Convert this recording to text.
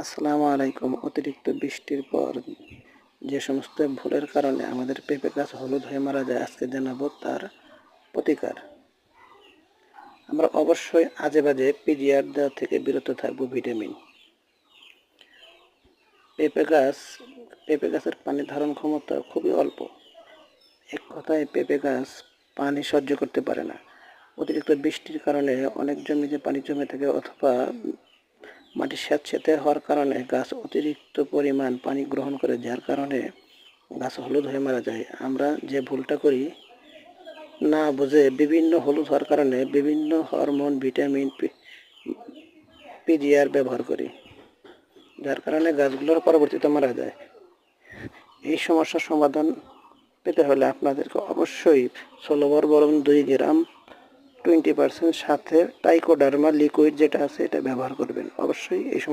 আসসালামু আলাইকুম। অতিরিক্ত বৃষ্টির পর যে সমস্ত ভুলের কারণে আমাদের পেঁপে গাছ হলুদ হয়ে মারা যায়, আজকে জানাবো তার প্রতিকার। আমরা অবশ্যই আজে বাজে পিজিআর দেওয়া থেকে বিরত থাকবো। ভিটামিন পেঁপে গাছ পেঁপে গাছের পানি ধারণ ক্ষমতা খুবই অল্প। এক কথায় পেঁপে গাছ পানি সহ্য করতে পারে না। অতিরিক্ত বৃষ্টির কারণে অনেক জমিতে পানি জমে থাকে, অথবা মাটি স্যাঁতসেঁতে হওয়ার কারণে গাছ অতিরিক্ত পরিমাণ পানি গ্রহণ করে, যার কারণে গাছ হলুদ হয়ে মারা যায়। আমরা যে ভুলটা করি, না বুঝে বিভিন্ন হলুদ হওয়ার কারণে বিভিন্ন হরমোন, ভিটামিন, পিজিআর ব্যবহার করি, যার কারণে গাছগুলোর পরবর্তীতে মারা যায়। এই সমস্যার সমাধান পেতে হলে আপনাদেরকে অবশ্যই সোলোবরবরন 2 গ্রাম 20% সাথে ট্রাইকোডার্মা লিকুইড যেটা আছে এটা ব্যবহার করবেন অবশ্যই। এই